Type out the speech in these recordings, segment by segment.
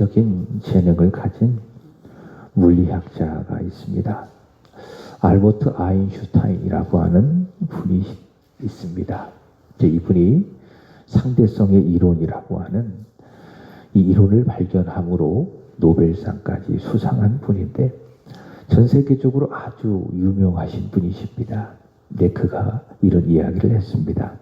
특징적인 재능을 가진 물리학자가 있습니다. 알버트 아인슈타인이라고 하는 분이 있습니다. 이분이 상대성의 이론이라고 하는 이 이론을 발견함으로 노벨상까지 수상한 분인데 전 세계적으로 아주 유명하신 분이십니다. 근데 그가 이런 이야기를 했습니다.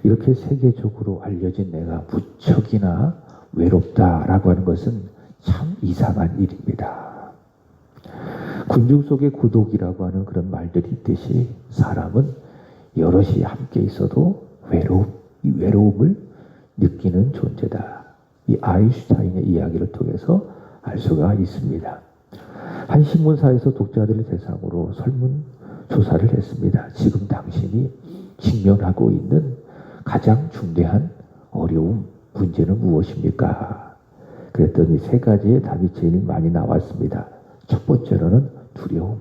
이렇게 세계적으로 알려진 내가 무척이나 외롭다라고 하는 것은 참 이상한 일입니다. 군중 속의 고독이라고 하는 그런 말들이 있듯이 사람은 여럿이 함께 있어도 이 외로움을 느끼는 존재다. 이 아인슈타인의 이야기를 통해서 알 수가 있습니다. 한 신문사에서 독자들을 대상으로 설문조사를 했습니다. 지금 당신이 직면하고 있는 가장 중대한 어려움, 문제는 무엇입니까? 그랬더니 세 가지의 답이 제일 많이 나왔습니다. 첫 번째로는 두려움,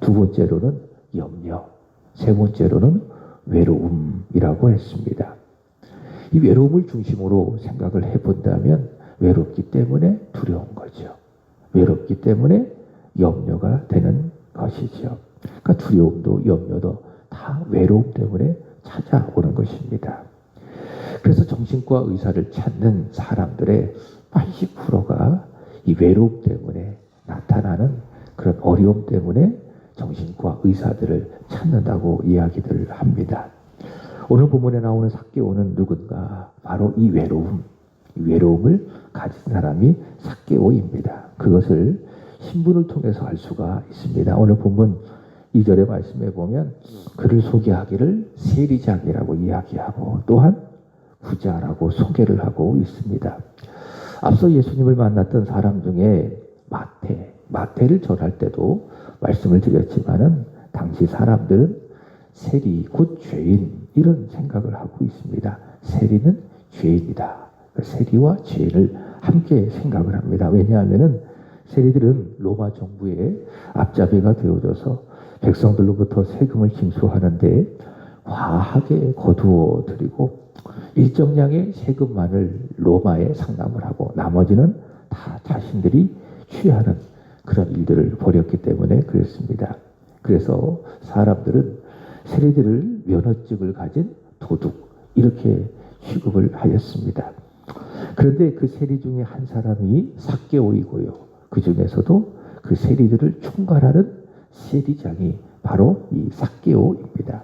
두 번째로는 염려, 세 번째로는 외로움이라고 했습니다. 이 외로움을 중심으로 생각을 해본다면 외롭기 때문에 두려운 거죠. 외롭기 때문에 염려가 되는 것이죠. 그러니까 두려움도 염려도 다 외로움 때문에 찾아오는 것입니다. 그래서 정신과 의사를 찾는 사람들의 80%가 이 외로움 때문에 나타나는 그런 어려움 때문에 정신과 의사들을 찾는다고 이야기들을 합니다. 오늘 본문에 나오는 삭개오는 누군가? 바로 이 외로움을 가진 사람이 삭개오입니다. 그것을 신분을 통해서 알 수가 있습니다. 오늘 본문 2절의 말씀에 보면 그를 소개하기를 세리장이라고 이야기하고 또한 부자라고 소개를 하고 있습니다. 앞서 예수님을 만났던 사람 중에 마태를 전할 때도 말씀을 드렸지만은 당시 사람들은 세리 곧 죄인 이런 생각을 하고 있습니다. 세리는 죄인이다. 세리와 죄인을 함께 생각을 합니다. 왜냐하면은 세리들은 로마 정부의 앞잡이가 되어져서 백성들로부터 세금을 징수하는데 과하게 거두어 드리고 일정량의 세금만을 로마에 상납을 하고 나머지는 다 자신들이 취하는 그런 일들을 벌였기 때문에 그랬습니다. 그래서 사람들은 세리들을 면허증을 가진 도둑 이렇게 취급을 하였습니다. 그런데 그 세리 중에 한 사람이 삭개오이고요. 그 중에서도 그 세리들을 총괄하는 세리장이 바로 이 삭개오입니다.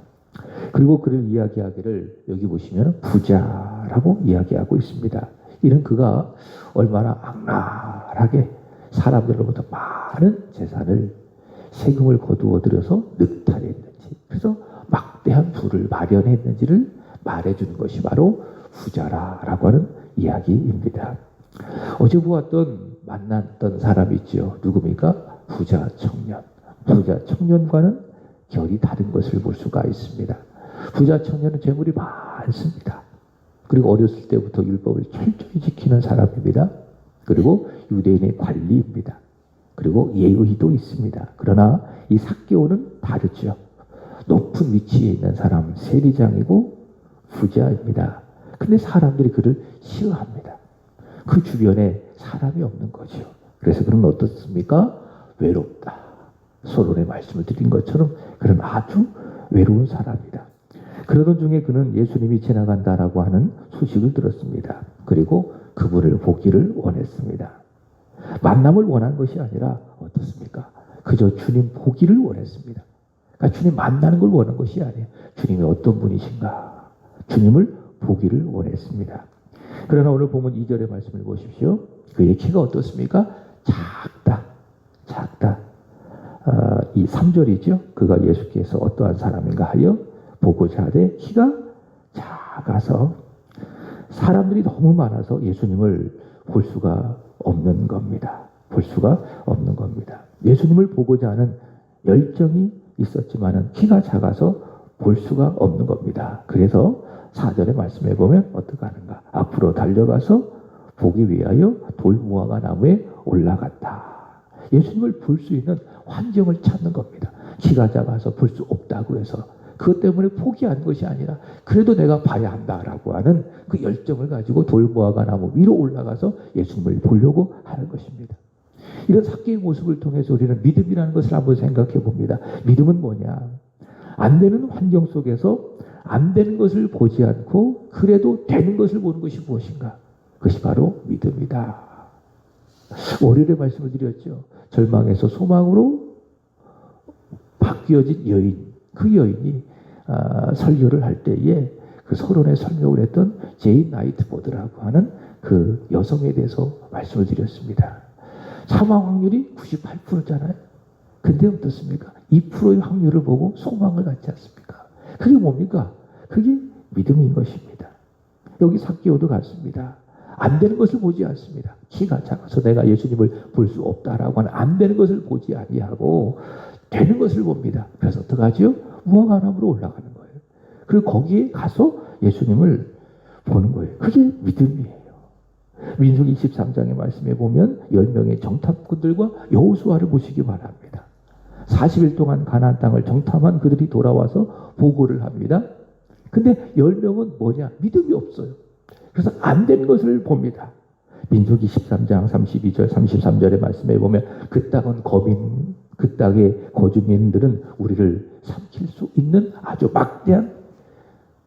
그리고 그를 이야기하기를 여기 보시면 부자라고 이야기하고 있습니다. 이는 그가 얼마나 악랄하게 사람들로부터 많은 재산을 세금을 거두어 들여서 늑탈했는지 그래서 막대한 부를 마련했는지를 말해주는 것이 바로 부자라고 하는 이야기입니다. 어제 만났던 사람이 있죠. 누굽니까? 부자 청년. 부자 청년과는 결이 다른 것을 볼 수가 있습니다. 부자 청년은 재물이 많습니다. 그리고 어렸을 때부터 율법을 철저히 지키는 사람입니다. 그리고 유대인의 관리입니다. 그리고 예의도 있습니다. 그러나 이 삭개오는 다르죠. 높은 위치에 있는 사람, 세리장이고 부자입니다. 근데 사람들이 그를 싫어합니다. 그 주변에 사람이 없는 거죠. 그래서 그는 어떻습니까? 외롭다. 서론의 말씀을 드린 것처럼 그는 아주 외로운 사람이다. 그러던 중에 그는 예수님이 지나간다라고 하는 소식을 들었습니다. 그리고 그분을 보기를 원했습니다. 만남을 원한 것이 아니라 어떻습니까? 그저 주님 보기를 원했습니다. 그러니까 주님 만나는 걸 원한 것이 아니에요. 주님이 어떤 분이신가? 주님을 보기를 원했습니다. 그러나 오늘 보면 2절의 말씀을 보십시오. 그의 키가 어떻습니까? 작다. 이 3절이죠. 그가 예수께서 어떠한 사람인가 하여 보고자 하되 키가 작아서 사람들이 너무 많아서 예수님을 볼 수가 없는 겁니다. 예수님을 보고자 하는 열정이 있었지만은 키가 작아서 볼 수가 없는 겁니다. 그래서 4절의 말씀에 보면 어떻게 하는가? 앞으로 달려가서 보기 위하여 돌무화과 나무에 올라갔다. 예수님을 볼 수 있는 환경을 찾는 겁니다. 키가 작아서 볼 수 없다고 해서 그것 때문에 포기한 것이 아니라 그래도 내가 봐야 한다라고 하는 그 열정을 가지고 돌무화과 나무 위로 올라가서 예수님을 보려고 하는 것입니다. 이런 삭개의 모습을 통해서 우리는 믿음이라는 것을 한번 생각해 봅니다. 믿음은 뭐냐? 안 되는 환경 속에서 안 되는 것을 보지 않고 그래도 되는 것을 보는 것이 무엇인가? 그것이 바로 믿음이다. 월요일에 말씀을 드렸죠. 절망에서 소망으로 바뀌어진 여인, 그 여인이 설교를 할 때에 그 서론에 설명을 했던 제인 나이트보드라고 하는 그 여성에 대해서 말씀을 드렸습니다. 사망 확률이 98%잖아요. 근데 어떻습니까? 2%의 확률을 보고 소망을 갖지 않습니까? 그게 뭡니까? 그게 믿음인 것입니다. 여기 삭개오도 같습니다. 안 되는 것을 보지 않습니다. 키가 작아서 내가 예수님을 볼 수 없다라고 하는 안 되는 것을 보지 아니하고 되는 것을 봅니다. 그래서 어떡하지요? 무화과나무로 올라가는 거예요. 그리고 거기에 가서 예수님을 보는 거예요. 그게 믿음이에요. 민수기 23장의 말씀에 보면 10명의 정탐꾼들과 여호수아를 보시기 바랍니다. 40일 동안 가나안 땅을 정탐한 그들이 돌아와서 보고를 합니다. 근데 10명은 뭐냐? 믿음이 없어요. 그래서 안 된 것을 봅니다. 민수기 13장 32절 33절의 말씀에 보면 그 땅은 거민, 그 땅의 거주민들은 우리를 삼킬 수 있는 아주 막대한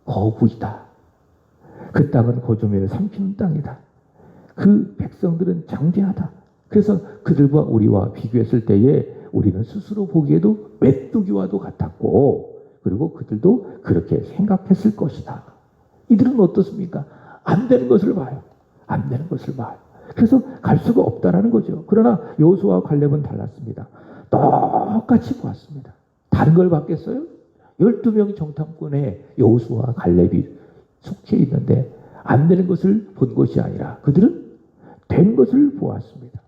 거구이다. 그 땅은 거주민을 삼키는 땅이다. 그 백성들은 장대하다. 그래서 그들과 우리와 비교했을 때에 우리는 스스로 보기에도 메뚜기와도 같았고 그리고 그들도 그렇게 생각했을 것이다. 이들은 어떻습니까? 안 되는 것을 봐요. 안 되는 것을 봐요. 그래서 갈 수가 없다라는 거죠. 그러나 여호수아와 갈렙은 달랐습니다. 똑같이 보았습니다. 다른 걸 봤겠어요? 12명의 정탐꾼에 여호수아와 갈렙이 속해 있는데 안 되는 것을 본 것이 아니라 그들은 된 것을 보았습니다.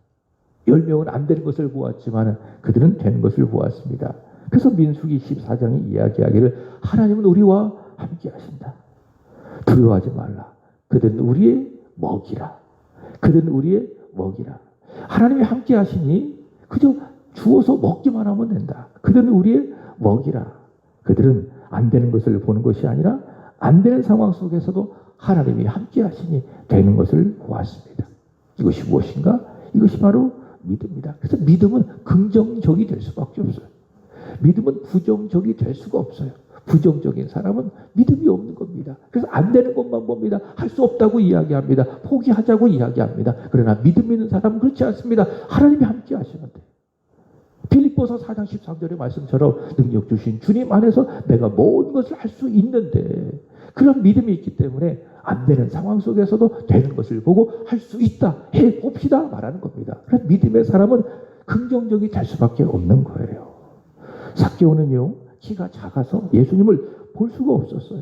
10명은 안 되는 것을 보았지만 그들은 된 것을 보았습니다. 그래서 민수기 14장이 이야기하기를 하나님은 우리와 함께 하신다. 두려워하지 말라. 그들은 우리의 먹이라. 그들은 우리의 먹이라. 하나님이 함께 하시니 그저 주어서 먹기만 하면 된다. 그들은 우리의 먹이라. 그들은 안 되는 것을 보는 것이 아니라 안 되는 상황 속에서도 하나님이 함께 하시니 되는 것을 보았습니다. 이것이 무엇인가? 이것이 바로 믿음이다. 그래서 믿음은 긍정적이 될 수밖에 없어요. 믿음은 부정적이 될 수가 없어요. 부정적인 사람은 믿음이 없는 겁니다. 그래서 안 되는 것만 봅니다. 할 수 없다고 이야기합니다. 포기하자고 이야기합니다. 그러나 믿음 있는 사람은 그렇지 않습니다. 하나님이 함께 하시는데. 빌립보서 4장 13절의 말씀처럼 능력 주신 주님 안에서 내가 모든 것을 할 수 있는데 그런 믿음이 있기 때문에 안 되는 상황 속에서도 되는 것을 보고 할 수 있다. 해봅시다. 말하는 겁니다. 그래서 믿음의 사람은 긍정적이 될 수밖에 없는 거예요. 삭개오는요. 키가 작아서 예수님을 볼 수가 없었어요.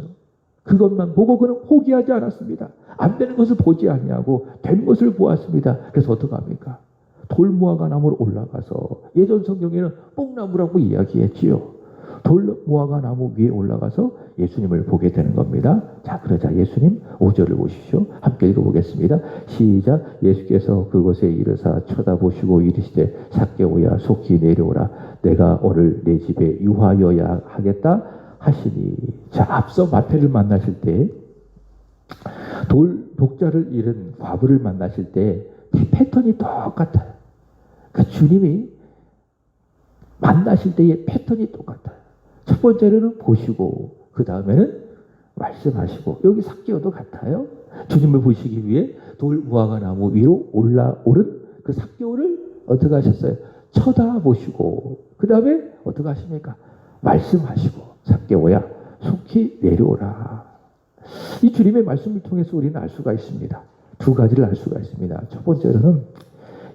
그것만 보고 그는 포기하지 않았습니다. 안 되는 것을 보지 아니하고 된 것을 보았습니다. 그래서 어떡합니까? 돌무화과 나무로 올라가서 예전 성경에는 뽕나무라고 이야기했지요. 돌무화과 나무 위에 올라가서 예수님을 보게 되는 겁니다. 자, 그러자 예수님 5절을 보십시오. 함께 읽어보겠습니다. 시작. 예수께서 그곳에 이르사 쳐다보시고 이르시되 삭개오야 속히 내려오라. 내가 오늘 내 집에 유하여야 하겠다 하시니. 자, 앞서 마태를 만나실 때 독자를 잃은 과부를 만나실 때 패턴이 똑같아요. 그러니까 주님이 만나실 때의 패턴이 똑같아요. 첫 번째로는 보시고 그 다음에는 말씀하시고 여기 삭개오도 같아요. 주님을 보시기 위해 돌무화과 나무 위로 올라오른 그 삭개오를 어떻게 하셨어요? 쳐다보시고 그 다음에 어떻게 하십니까? 말씀하시고 삭개오야 속히 내려오라. 이 주님의 말씀을 통해서 우리는 알 수가 있습니다. 두 가지를 알 수가 있습니다. 첫 번째로는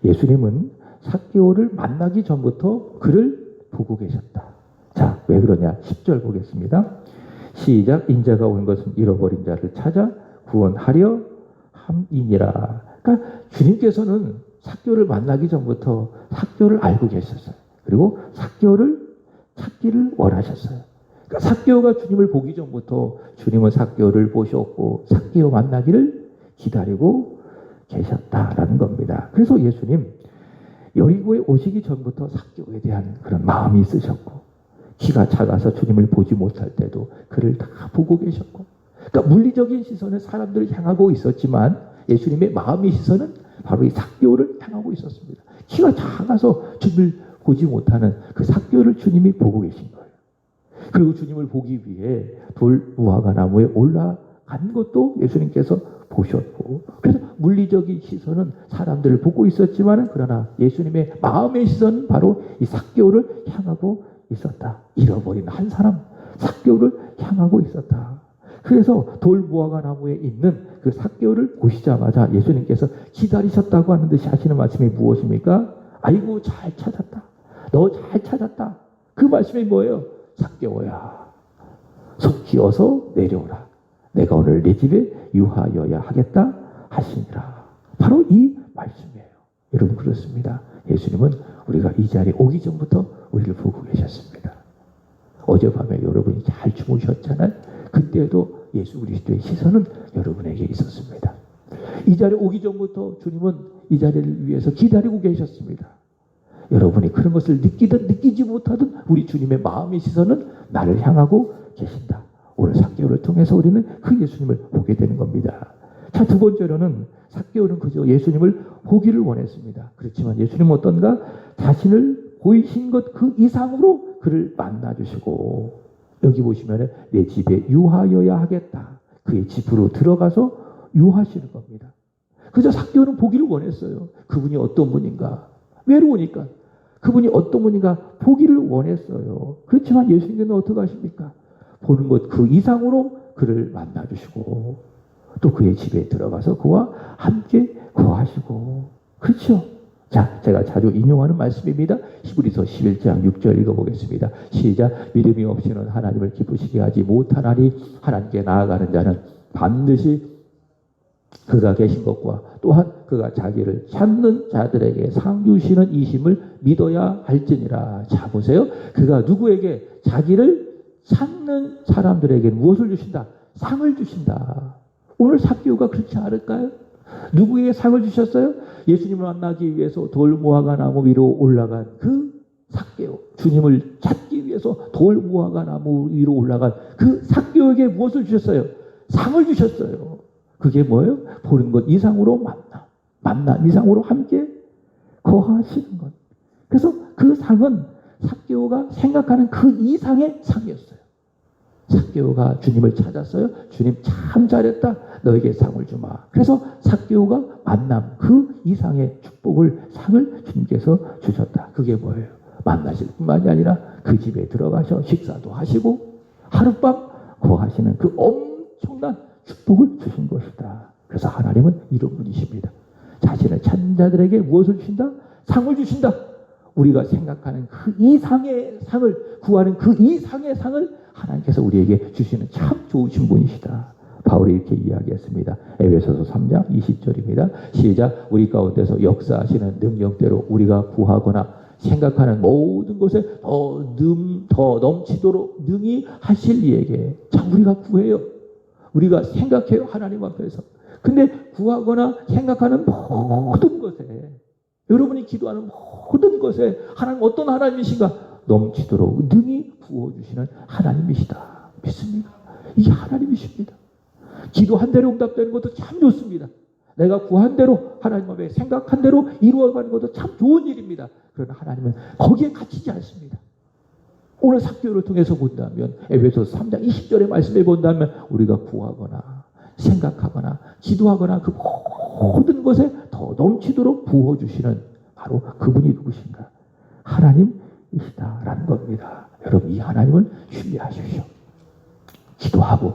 예수님은 삭개오를 만나기 전부터 그를 보고 계셨다. 자, 왜 그러냐? 10절 보겠습니다. 시작. 인자가 온 것은 잃어버린 자를 찾아 구원하려 함이니라. 그러니까 주님께서는 삭개오를 만나기 전부터 삭개오를 알고 계셨어요. 그리고 삭개오를 찾기를 원하셨어요. 그러니까 삭개오가 주님을 보기 전부터 주님은 삭개오를 보셨고 삭개오 만나기를 기다리고 계셨다라는 겁니다. 그래서 예수님 여리고에 오시기 전부터 삭개오에 대한 그런 마음이 있으셨고 키가 작아서 주님을 보지 못할 때도 그를 다 보고 계셨고, 그러니까 물리적인 시선은 사람들을 향하고 있었지만 예수님의 마음의 시선은 바로 이 삭개오를 향하고 있었습니다. 키가 작아서 주님을 보지 못하는 그 삭개오를 주님이 보고 계신 거예요. 그리고 주님을 보기 위해 돌 무화과 나무에 올라간 것도 예수님께서 보셨고, 그래서 물리적인 시선은 사람들을 보고 있었지만 그러나 예수님의 마음의 시선은 바로 이 삭개오를 향하고 있었다. 잃어버린 한 사람 삭개오를 향하고 있었다. 그래서 돌 무화과 나무에 있는 그 삭개오를 보시자마자 예수님께서 기다리셨다고 하는 듯이 하시는 말씀이 무엇입니까? 아이고 잘 찾았다. 너 잘 찾았다. 그 말씀이 뭐예요? 삭개오야, 속히 어서 내려오라. 내가 오늘 내 집에 유하여야 하겠다 하시니라. 바로 이 말씀이에요. 여러분 그렇습니다. 예수님은 우리가 이 자리에 오기 전부터 우리를 보고 계셨습니다. 어젯밤에 여러분이 잘 주무셨잖아요. 그때도 예수 그리스도의 시선은 여러분에게 있었습니다. 이 자리에 오기 전부터 주님은 이 자리를 위해서 기다리고 계셨습니다. 여러분이 그런 것을 느끼든 느끼지 못하든 우리 주님의 마음의 시선은 나를 향하고 계신다. 오늘 삭개오를 통해서 우리는 그 예수님을 보게 되는 겁니다. 자, 두 번째로는 삭개오는 그저 예수님을 보기를 원했습니다. 그렇지만 예수님은 어떤가? 자신을 보이신 것 그 이상으로 그를 만나주시고, 여기 보시면 내 집에 유하여야 하겠다. 그의 집으로 들어가서 유하시는 겁니다. 그저 삭개오는 보기를 원했어요. 그분이 어떤 분인가? 외로우니까. 그분이 어떤 분인가 보기를 원했어요. 그렇지만 예수님께서는 어떻게 하십니까? 보는 것 그 이상으로 그를 만나주시고 또 그의 집에 들어가서 그와 함께 거하시고. 그렇죠? 자, 제가 자주 인용하는 말씀입니다. 히브리서 11장 6절 읽어보겠습니다. 시작. 믿음이 없이는 하나님을 기쁘시게 하지 못하나니 하나님께 나아가는 자는 반드시 그가 계신 것과 또한 그가 자기를 찾는 자들에게 상 주시는 이심을 믿어야 할지니라. 자, 보세요. 그가 누구에게? 자기를 찾는 사람들에게 무엇을 주신다? 상을 주신다. 오늘 삭개오가 그렇지 않을까요? 누구에게 상을 주셨어요? 예수님을 만나기 위해서 돌 무화과 나무 위로 올라간 그 삭개오. 주님을 찾기 위해서 돌 무화과 나무 위로 올라간 그 삭개오에게 무엇을 주셨어요? 상을 주셨어요. 그게 뭐예요? 보는 것 이상으로 만남 이상으로 함께 거하시는 것. 그래서 그 상은 삭개오가 생각하는 그 이상의 상이었어요. 삭개오가 주님을 찾았어요. 주님 참 잘했다. 너에게 상을 주마. 그래서 삭개오가 만남 그 이상의 축복을, 상을 주님께서 주셨다. 그게 뭐예요? 만나실 뿐만이 아니라 그 집에 들어가셔 식사도 하시고 하룻밤 거하시는 그 엄청난 축복을 주신 것이다. 그래서 하나님은 이런 분이십니다. 자신을 찾는 자들에게 무엇을 주신다? 상을 주신다. 우리가 생각하는 그 이상의 상을, 구하는 그 이상의 상을 하나님께서 우리에게 주시는 참 좋으신 분이시다. 바울이 이렇게 이야기했습니다. 에베소서 3장 20절입니다. 시작. 우리 가운데서 역사하시는 능력대로 우리가 구하거나 생각하는 모든 것에 더 넘치도록 능히 하실 이에게. 참 우리가 구해요. 우리가 생각해요. 하나님 앞에서. 근데 구하거나 생각하는 모든 것에, 여러분이 기도하는 모든 것에 하나님 어떤 하나님이신가? 넘치도록 능히 부어주시는 하나님이시다. 믿습니까? 이게 하나님이십니다. 기도한 대로 응답되는 것도 참 좋습니다. 내가 구한 대로 하나님 앞에 생각한 대로 이루어가는 것도 참 좋은 일입니다. 그러나 하나님은 거기에 갇히지 않습니다. 오늘 삭개오를 통해서 본다면, 에베소서 3장 20절의 말씀에 본다면 우리가 구하거나 생각하거나 기도하거나 그 모든 것에 더 넘치도록 부어주시는 바로 그분이 누구신가? 하나님이시다라는 겁니다. 여러분, 이 하나님을 신뢰하십시오. 기도하고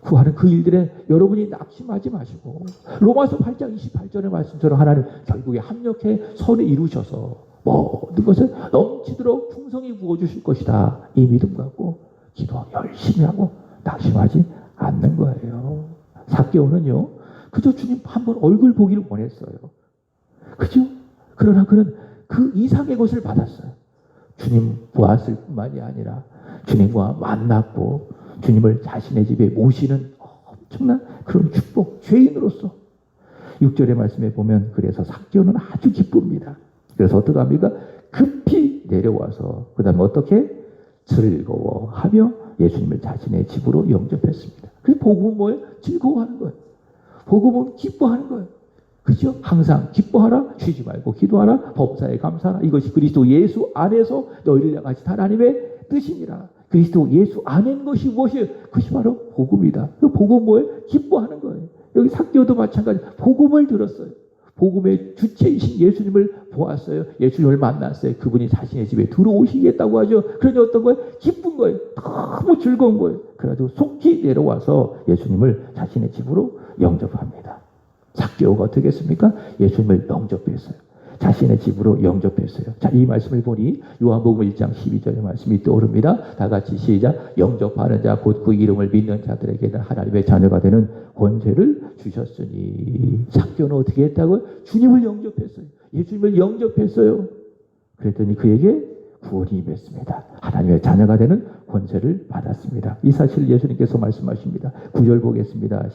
구하는 그 일들에 여러분이 낙심하지 마시고, 로마서 8장 28절의 말씀처럼 하나님 결국에 합력해 선을 이루셔서 모든 것을 넘치도록 풍성히 부어주실 것이다. 이 믿음 갖고 기도 열심히 하고 낙심하지 않는 거예요. 삭개오는요, 그저 주님 한번 얼굴 보기를 원했어요. 그죠? 그러나 그는 그 이상의 것을 받았어요. 주님 보았을 뿐만이 아니라 주님과 만났고 주님을 자신의 집에 모시는 엄청난 그런 축복, 죄인으로서. 6절의 말씀에 보면 그래서 삭개오는 아주 기쁩니다. 그래서 어떻게 합니까? 급히 내려와서 그 다음에 어떻게? 즐거워하며 예수님을 자신의 집으로 영접했습니다. 그래서 복음은 뭐예요? 즐거워하는 거예요. 복음은 기뻐하는 거예요. 그렇죠? 항상 기뻐하라, 쉬지 말고 기도하라, 범사에 감사하라. 이것이 그리스도 예수 안에서 너희를 향하신 하나님의 뜻입니다. 그리스도 예수 안에 있는 것이 무엇이에요? 그것이 바로 복음이다. 그 복음 뭐예요? 기뻐하는 거예요. 여기 삭개오도 마찬가지. 복음을 들었어요. 복음의 주체이신 예수님을 보았어요. 예수님을 만났어요. 그분이 자신의 집에 들어오시겠다고 하죠. 그러니 어떤 거예요? 기쁜 거예요. 너무 즐거운 거예요. 그래가지고 속히 내려와서 예수님을 자신의 집으로 영접합니다. 삭개오가 어떻게 했습니까? 예수님을 영접했어요. 자신의 집으로 영접했어요. 자, 이 말씀을 보니 요한복음 1장 12절의 말씀이 떠오릅니다. 다 같이 시작. 영접하는 자 곧 그 이름을 믿는 자들에게는 하나님의 자녀가 되는 권세를 주셨으니. 삭개오는 어떻게 했다고요? 주님을 영접했어요. 예수님을 영접했어요. 그랬더니 그에게 구원이 임했습니다. 하나님의 자녀가 되는 권세를 받았습니다. 이 사실을 예수님께서 말씀하십니다. 9절 보겠습니다.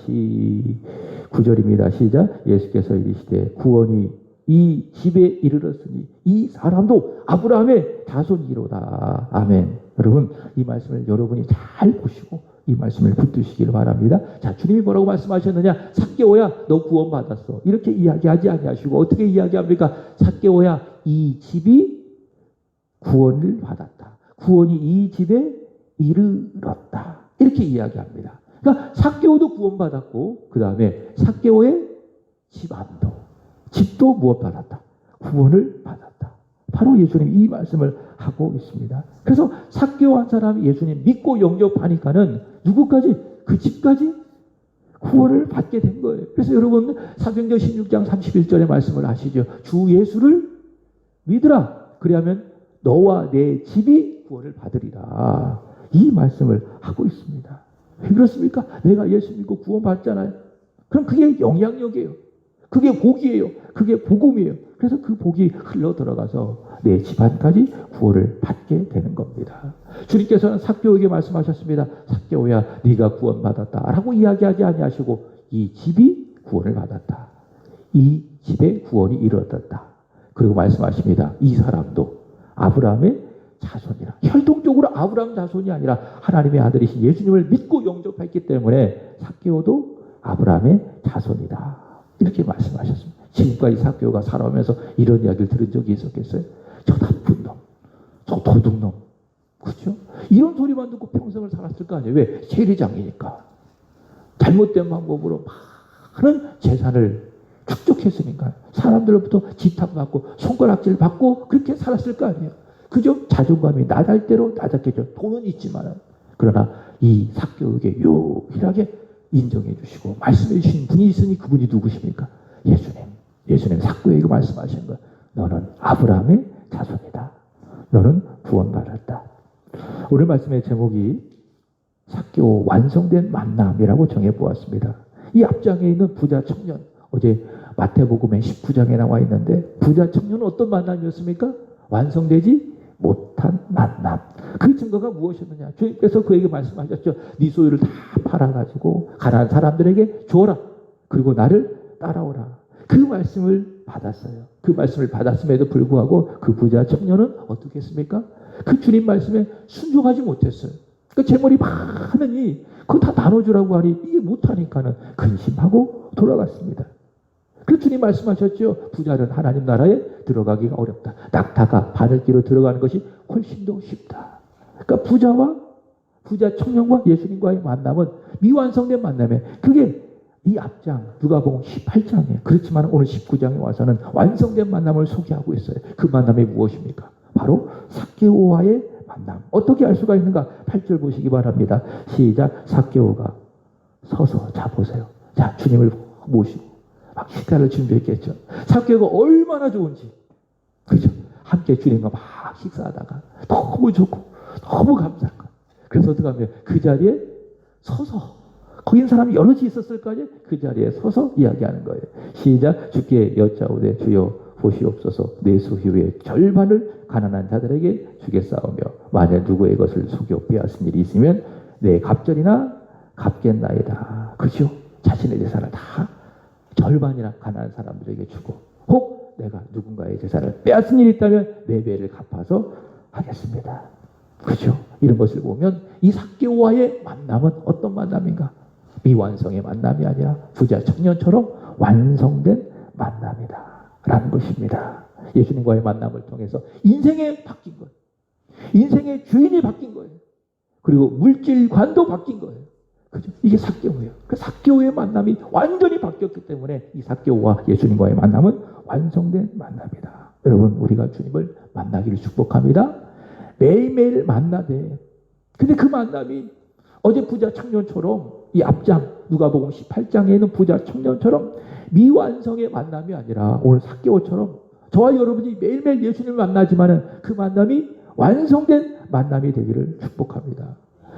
9절입니다. 시작. 예수께서 이르시되 구원이 이 집에 이르렀으니 이 사람도 아브라함의 자손이로다. 아멘. 여러분, 이 말씀을 여러분이 잘 보시고 이 말씀을 붙드시기를 바랍니다. 자, 주님이 뭐라고 말씀하셨느냐? 삭개오야, 너 구원받았어. 이렇게 이야기하지 아니하시고 어떻게 이야기합니까? 삭개오야, 이 집이 구원을 받았다. 구원이 이 집에 이르렀다. 이렇게 이야기합니다. 그러니까 삭개오도 구원받았고 그 다음에 삭개오의 집안도 집도 무엇 받았다? 구원을 받았다. 바로 예수님 이 말씀을 하고 있습니다. 그래서 삭개오 한 사람이 예수님 믿고 영접하니까는 누구까지? 그 집까지 구원을 받게 된 거예요. 그래서 여러분 사도행전 16장 31절의 말씀을 아시죠? 주 예수를 믿으라. 그리하면 너와 내 집이 구원을 받으리라. 이 말씀을 하고 있습니다. 왜 그렇습니까? 내가 예수 믿고 구원 받잖아요. 그럼 그게 영향력이에요. 그게 복이에요. 그게 복음이에요. 그래서 그 복이 흘러 들어가서 내 집안까지 구원을 받게 되는 겁니다. 주님께서는 삭개오에게 말씀하셨습니다. 삭개오야, 네가 구원받았다 라고 이야기하지 아니하시고 이 집이 구원을 받았다. 이 집에 구원이 이루어졌다. 그리고 말씀하십니다. 이 사람도 아브라함의 자손이라. 혈통적으로 아브라함 자손이 아니라 하나님의 아들이신 예수님을 믿고 영접했기 때문에 삭개오도 아브라함의 자손이다. 이렇게 말씀하셨습니다. 지금까지 삭개오가 살아오면서 이런 이야기를 들은 적이 있었겠어요? 저 나쁜 놈, 저 도둑놈, 그렇죠? 이런 소리만 듣고 평생을 살았을 거 아니에요? 왜? 세리장이니까. 잘못된 방법으로 많은 재산을 축적했으니까 사람들로부터 지탄받고 손가락질 받고 그렇게 살았을 거 아니에요? 그죠? 자존감이 낮을 대로 낮았겠죠. 돈은 있지만. 그러나 이 삭개오에게 유일하게 인정해 주시고 말씀해 주신 분이 있으니 그분이 누구십니까? 예수님. 예수님 삭개오에게 말씀하신 거. 너는 아브라함의 자손이다. 너는 구원받았다. 오늘 말씀의 제목이 삭개오 완성된 만남이라고 정해보았습니다. 이 앞장에 있는 부자 청년. 어제 마태복음의 19장에 나와 있는데 부자 청년은 어떤 만남이었습니까? 완성되지 못한 만남. 그 증거가 무엇이었느냐? 주님께서 그에게 말씀하셨죠. 네 소유를 다 팔아가지고 가난한 사람들에게 주어라. 그리고 나를 따라오라. 그 말씀을 받았어요. 그 말씀을 받았음에도 불구하고 그 부자 청년은 어떻게 했습니까? 그 주님 말씀에 순종하지 못했어요. 그 재물이 많으니 그거 다 나눠주라고 하니 이게 못하니까는 근심하고 돌아갔습니다. 그 주님 말씀하셨죠. 부자는 하나님 나라에 들어가기가 어렵다. 낙타가 바늘기로 들어가는 것이 훨씬 더 쉽다. 그러니까 부자 청년과 예수님과의 만남은 미완성된 만남에 그게 이 앞장 누가복음 18장이에요. 그렇지만 오늘 19장에 와서는 완성된 만남을 소개하고 있어요. 그 만남이 무엇입니까? 바로 삭개오와의 만남. 어떻게 알 수가 있는가? 8절 보시기 바랍니다. 시작. 삭개오가 서서 자 보세요. 자 주님을 모시고 막 식사를 준비했겠죠. 삭개오가 얼마나 좋은지. 그죠? 함께 주님과 막 식사하다가 너무 좋고 너무 감사한 거. 그래서 어떻게 하면 그 자리에 서서 거기 있는 사람이 여럿이 있었을 거 아니에요? 그 자리에 서서 이야기하는 거예요. 시작. 주께 여짜오되 주여 보시옵소서 내 소유의 절반을 가난한 자들에게 주겠사오며 만약 누구의 것을 속여 빼앗은 일이 있으면 내 갑절이나 갚겠나이다. 그렇죠? 자신의 재산을 다 절반이나 가난한 사람들에게 주고 혹 내가 누군가의 재산을 빼앗은 일이 있다면 내 배를 갚아서 하겠습니다. 그죠? 이런 것을 보면 이 삭개오와의 만남은 어떤 만남인가? 미완성의 만남이 아니라 부자 청년처럼 완성된 만남이다 라는 것입니다. 예수님과의 만남을 통해서 인생이 바뀐 거예요. 인생의 주인이 바뀐 거예요. 그리고 물질관도 바뀐 거예요. 그죠? 이게 삭개오예요. 그 삭개오의 만남이 완전히 바뀌었기 때문에 이 삭개오와 예수님과의 만남은 완성된 만남이다. 여러분, 우리가 주님을 만나기를 축복합니다. 매일매일 만나되, 근데 그 만남이 어제 부자 청년처럼 이 앞장 누가복음 18장에는 부자 청년처럼 미완성의 만남이 아니라 오늘 삭개오처럼 저와 여러분이 매일매일 예수님을 만나지만은 그 만남이 완성된 만남이 되기를 축복합니다.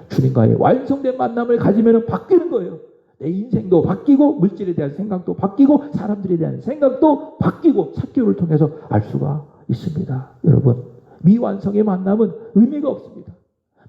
주님과의 완성된 만남을 가지면 바뀌는 거예요. 내 인생도 바뀌고 물질에 대한 생각도 바뀌고 사람들에 대한 생각도 바뀌고 삭개오를 통해서 알 수가 있습니다. 여러분, 미완성의 만남은 의미가 없습니다.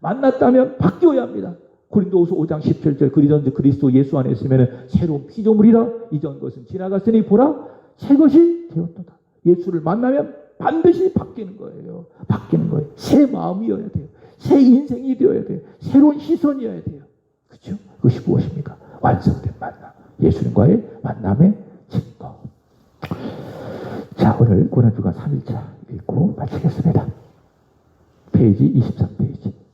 만났다면 바뀌어야 합니다. 고린도후서 5장 17절 그리스도 그리스도 예수 안에 있으면 새로운 피조물이라 이전 것은 지나갔으니 보라 새 것이 되었도다. 예수를 만나면 반드시 바뀌는 거예요. 바뀌는 거예요. 새 마음이어야 돼요. 새 인생이 되어야 돼요. 새로운 시선이어야 돼요. 그렇죠? 그것이 무엇입니까? 완성된 만남. 예수님과의 만남의 증거. 자, 오늘 고난주간 3일차 읽고 마치겠습니다. 페이지 23페이지.